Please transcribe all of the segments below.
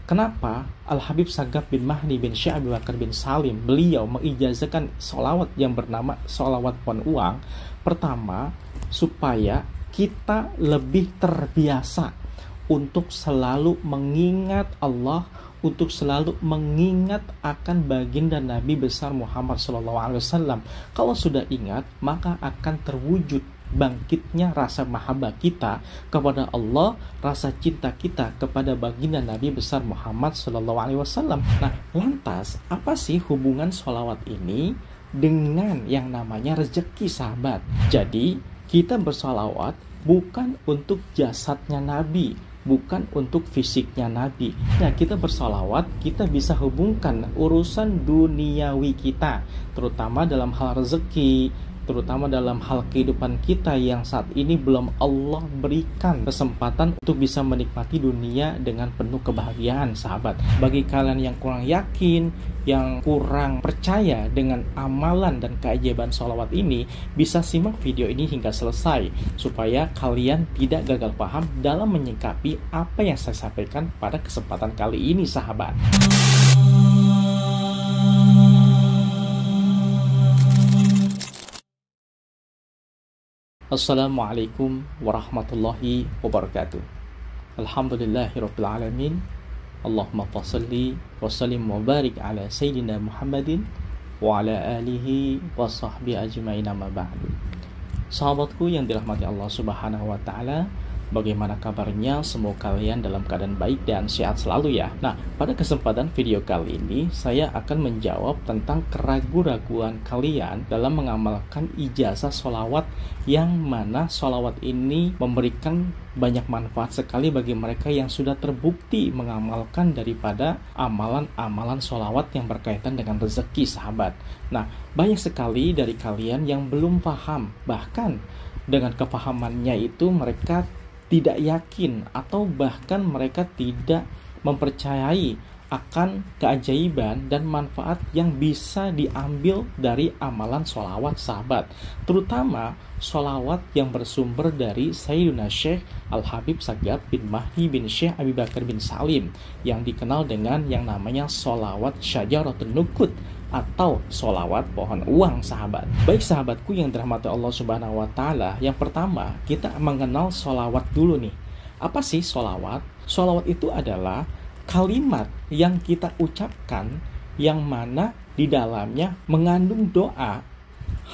Kenapa Al-Habib Sagaf bin Mahdi bin Syekh Abi Bakar bin Salim beliau mengijazahkan sholawat yang bernama sholawat pohon uang? Pertama, supaya kita lebih terbiasa untuk selalu mengingat Allah, untuk selalu mengingat akan baginda Nabi besar Muhammad SAW. Kalau sudah ingat, maka akan terwujud bangkitnya rasa mahabbah kita kepada Allah, rasa cinta kita kepada baginda Nabi besar Muhammad SAW. Nah, lantas apa sih hubungan sholawat ini dengan yang namanya rezeki, sahabat? Jadi kita bersolawat bukan untuk jasadnya Nabi, bukan untuk fisiknya Nabi. Nah, kita bersolawat, kita bisa hubungkan urusan duniawi kita, terutama dalam hal rezeki, terutama dalam hal kehidupan kita yang saat ini belum Allah berikan kesempatan untuk bisa menikmati dunia dengan penuh kebahagiaan, sahabat. Bagi kalian yang kurang yakin, yang kurang percaya dengan amalan dan keajaiban sholawat ini, bisa simak video ini hingga selesai supaya kalian tidak gagal paham dalam menyikapi apa yang saya sampaikan pada kesempatan kali ini, sahabat. Assalamualaikum warahmatullahi wabarakatuh. Alhamdulillahirabbil alamin. Allahumma shalli wa sallim wa barik ala sayyidina Muhammadin wa ala alihi wa sahbihi ajmain, amma ba'du. Sahabatku yang dirahmati Allah Subhanahu wa taala, bagaimana kabarnya? Semoga kalian dalam keadaan baik dan sehat selalu ya. Nah, pada kesempatan video kali ini saya akan menjawab tentang keraguan-raguan kalian dalam mengamalkan ijazah sholawat, yang mana sholawat ini memberikan banyak manfaat sekali bagi mereka yang sudah terbukti mengamalkan daripada amalan-amalan sholawat yang berkaitan dengan rezeki, sahabat. Nah, banyak sekali dari kalian yang belum paham, bahkan dengan kepahamannya itu mereka tidak yakin atau bahkan mereka tidak mempercayai akan keajaiban dan manfaat yang bisa diambil dari amalan sholawat, sahabat. Terutama sholawat yang bersumber dari Sayyidina Syekh Al-Habib Sagaf bin Mahdi bin Syekh Abi Bakar bin Salim, yang dikenal dengan yang namanya sholawat Syajaratun Nuqud atau sholawat pohon uang, sahabat. Baik sahabatku yang dirahmati Allah Subhanahu wa taala, yang pertama kita mengenal sholawat dulu nih. Apa sih sholawat? Sholawat itu adalah kalimat yang kita ucapkan yang mana di dalamnya mengandung doa,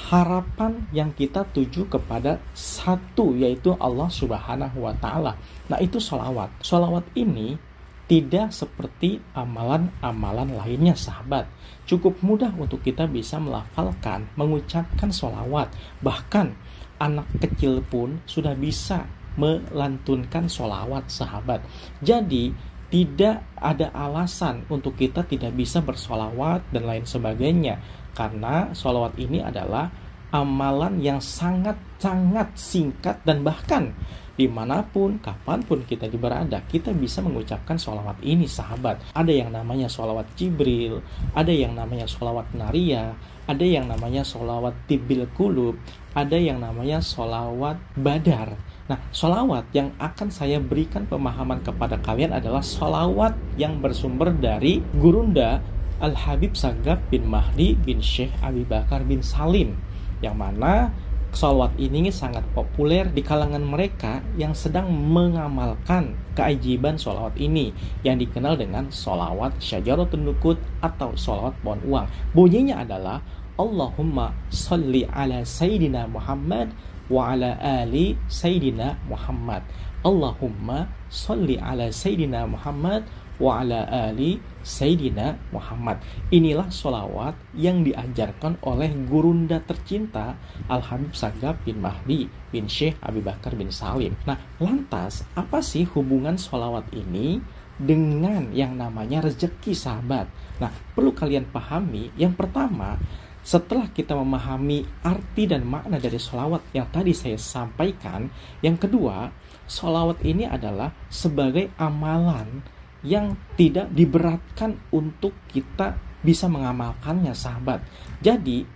harapan yang kita tuju kepada satu, yaitu Allah Subhanahu wa taala. Nah, itu sholawat. Sholawat ini tidak seperti amalan-amalan lainnya, sahabat. Cukup mudah untuk kita bisa melafalkan, mengucapkan sholawat. Bahkan anak kecil pun sudah bisa melantunkan sholawat, sahabat. Jadi tidak ada alasan untuk kita tidak bisa bersolawat dan lain sebagainya, karena solawat ini adalah amalan yang sangat-sangat singkat, dan bahkan dimanapun, kapanpun kita berada, kita bisa mengucapkan solawat ini, sahabat. Ada yang namanya solawat Jibril, ada yang namanya solawat Naria, ada yang namanya solawat Tibil Qulub, ada yang namanya solawat Badar. Nah, sholawat yang akan saya berikan pemahaman kepada kalian adalah sholawat yang bersumber dari gurunda Al-Habib Sagaf bin Mahdi bin Syekh Abi Bakar bin Salim, yang mana sholawat ini sangat populer di kalangan mereka yang sedang mengamalkan keajaiban sholawat ini, yang dikenal dengan sholawat Syajaratun Nuqud atau sholawat pohon uang. Bunyinya adalah Allahumma sholli ala Sayyidina Muhammad wa ala ali Sayyidina Muhammad. Allahumma sholli ala Sayyidina Muhammad wa ala ali Sayyidina Muhammad. Inilah sholawat yang diajarkan oleh gurunda tercinta Al-Habib Sagaf bin Mahdi bin Syekh Abi Bakar bin Salim. Nah, lantas apa sih hubungan sholawat ini dengan yang namanya rezeki, sahabat? Nah, perlu kalian pahami, yang pertama, setelah kita memahami arti dan makna dari sholawat yang tadi saya sampaikan, yang kedua, sholawat ini adalah sebagai amalan yang tidak diberatkan untuk kita bisa mengamalkannya, sahabat. Jadi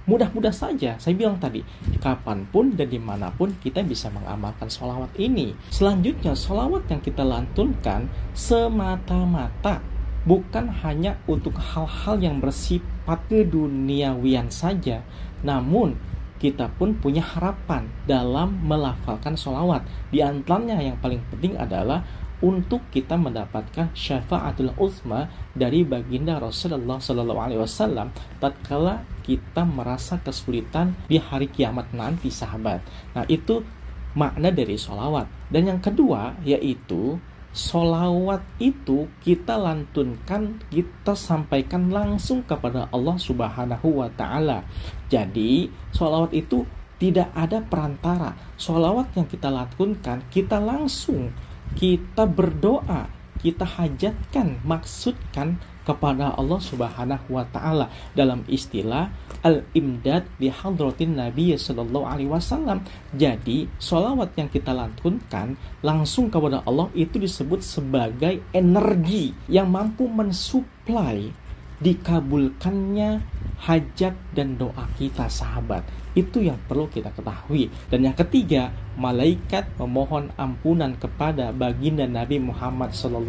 Mudah-mudah saja, saya bilang tadi, kapanpun dan dimanapun kita bisa mengamalkan sholawat ini. Selanjutnya, sholawat yang kita lantunkan semata-mata bukan hanya untuk hal-hal yang bersifat keduniawian saja, namun kita pun punya harapan dalam melafalkan sholawat. Di antaranya yang paling penting adalah untuk kita mendapatkan syafaatul uzma dari baginda Rasulullah SAW tatkala kita merasa kesulitan di hari kiamat nanti, sahabat. Nah, itu makna dari sholawat. Dan yang kedua yaitu sholawat itu kita lantunkan, kita sampaikan langsung kepada Allah Subhanahu wa Ta'ala. Jadi sholawat itu tidak ada perantara. Sholawat yang kita lantunkan, kita langsung, kita berdoa, kita hajatkan, maksudkan kepada Allah Subhanahu wa Ta'ala dalam istilah al-imdad di hadratin Nabi sallallahu alaihi wasallam. Jadi sholawat yang kita lantunkan langsung kepada Allah itu disebut sebagai energi yang mampu mensuplai dikabulkannya hajat dan doa kita, sahabat. Itu yang perlu kita ketahui. Dan yang ketiga, malaikat memohon ampunan kepada baginda Nabi Muhammad SAW.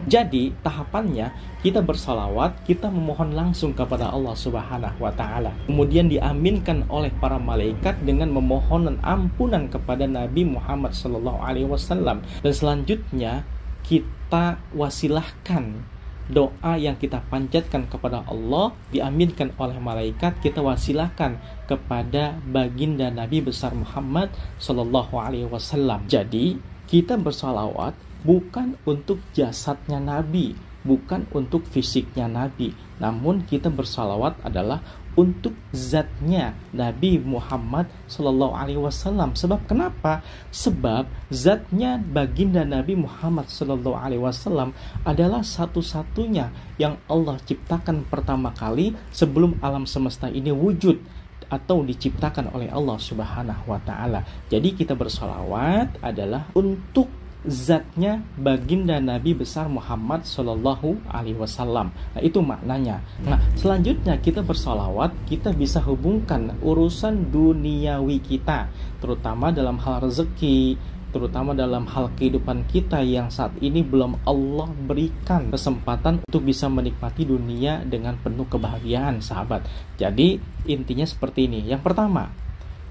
Jadi tahapannya kita bersalawat, kita memohon langsung kepada Allah Subhanahu wa Ta'ala. Kemudian diaminkan oleh para malaikat dengan memohon ampunan kepada Nabi Muhammad SAW. Dan selanjutnya kita wasilahkan doa yang kita panjatkan kepada Allah, diaminkan oleh malaikat, kita wasilahkan kepada baginda Nabi besar Muhammad Sallallahu Alaihi Wasallam. Jadi kita bersalawat bukan untuk jasadnya Nabi, bukan untuk fisiknya Nabi, namun kita bersalawat adalah untuk zatnya Nabi Muhammad Sallallahu Alaihi Wasallam. Sebab kenapa? Sebab zatnya baginda Nabi Muhammad Sallallahu Alaihi Wasallam adalah satu-satunya yang Allah ciptakan pertama kali sebelum alam semesta ini wujud atau diciptakan oleh Allah Subhanahu wa Ta'ala. Jadi kita bersalawat adalah untuk zatnya baginda Nabi besar Muhammad Sallallahu Alaihi Wasallam. Nah, itu maknanya. Nah, selanjutnya kita bersalawat, kita bisa hubungkan urusan duniawi kita, terutama dalam hal rezeki, terutama dalam hal kehidupan kita yang saat ini belum Allah berikan kesempatan untuk bisa menikmati dunia dengan penuh kebahagiaan, sahabat. Jadi intinya seperti ini. Yang pertama,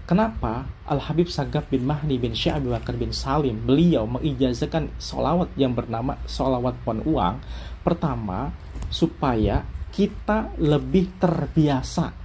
kenapa Al-Habib Sagaf bin Mahdi bin Syekh Abu Bakar bin Salim beliau mengijazahkan sholawat yang bernama sholawat pohon uang? Pertama, supaya kita lebih terbiasa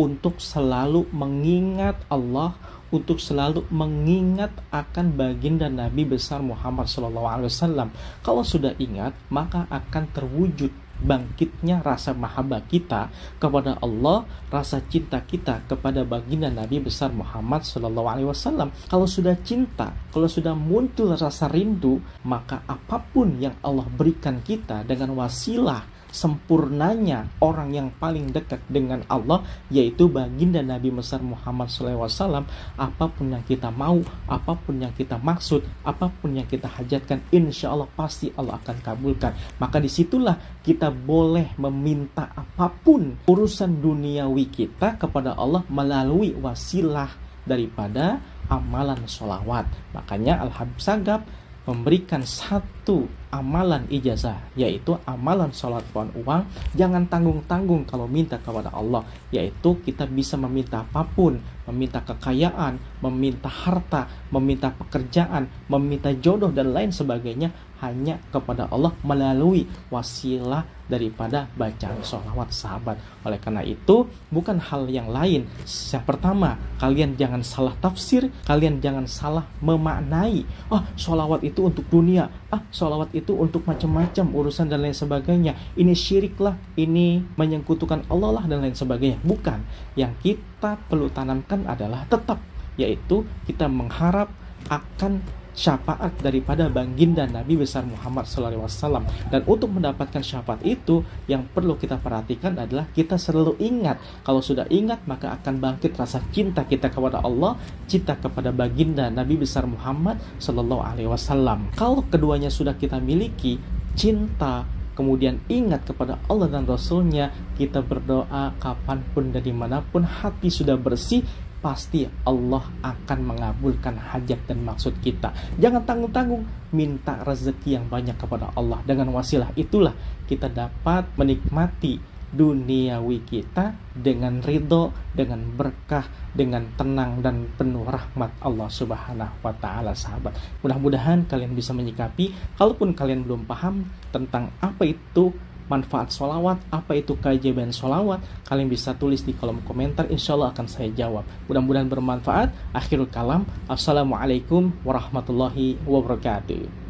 untuk selalu mengingat Allah, untuk selalu mengingat akan baginda Nabi besar Muhammad SAW. Kalau sudah ingat, maka akan terwujud bangkitnya rasa mahabbah kita kepada Allah, rasa cinta kita kepada baginda Nabi besar Muhammad SAW. Kalau sudah cinta, kalau sudah muncul rasa rindu, maka apapun yang Allah berikan kita dengan wasilah sempurnanya orang yang paling dekat dengan Allah, yaitu baginda Nabi besar Muhammad SAW, apapun yang kita mau, apapun yang kita maksud, apapun yang kita hajatkan, insya Allah pasti Allah akan kabulkan. Maka disitulah kita boleh meminta apapun urusan duniawi kita kepada Allah melalui wasilah daripada amalan sholawat. Makanya Al-Habib Sagaf memberikan satu amalan ijazah, yaitu amalan sholat pohon uang. Jangan tanggung-tanggung kalau minta kepada Allah, yaitu kita bisa meminta apapun, meminta kekayaan, meminta harta, meminta pekerjaan, meminta jodoh dan lain sebagainya, hanya kepada Allah melalui wasilah daripada bacaan sholawat, sahabat. Oleh karena itu, bukan hal yang lain. Yang pertama, kalian jangan salah tafsir, kalian jangan salah memaknai. Sholawat itu untuk dunia, sholawat itu untuk macam-macam urusan dan lain sebagainya. Ini syirik lah, ini menyekutukan Allah lah dan lain sebagainya. Bukan. Yang kita perlu tanamkan adalah tetap, yaitu kita mengharap akan syafaat daripada baginda Nabi besar Muhammad SAW. Dan untuk mendapatkan syafaat itu, yang perlu kita perhatikan adalah kita selalu ingat. Kalau sudah ingat, maka akan bangkit rasa cinta kita kepada Allah, cinta kepada baginda Nabi besar Muhammad SAW. Kalau keduanya sudah kita miliki, cinta kemudian ingat kepada Allah dan Rasulnya, kita berdoa kapanpun dan dimanapun hati sudah bersih, pasti Allah akan mengabulkan hajat dan maksud kita. Jangan tanggung-tanggung, minta rezeki yang banyak kepada Allah. Dengan wasilah itulah kita dapat menikmati duniawi kita dengan ridho, dengan berkah, dengan tenang dan penuh rahmat Allah Subhanahu wa Ta'ala, sahabat. Mudah-mudahan kalian bisa menyikapi. Kalaupun kalian belum paham tentang apa itu manfaat sholawat, apa itu keajaiban sholawat, kalian bisa tulis di kolom komentar, insya Allah akan saya jawab. Mudah-mudahan bermanfaat. Akhirul kalam, assalamualaikum warahmatullahi wabarakatuh.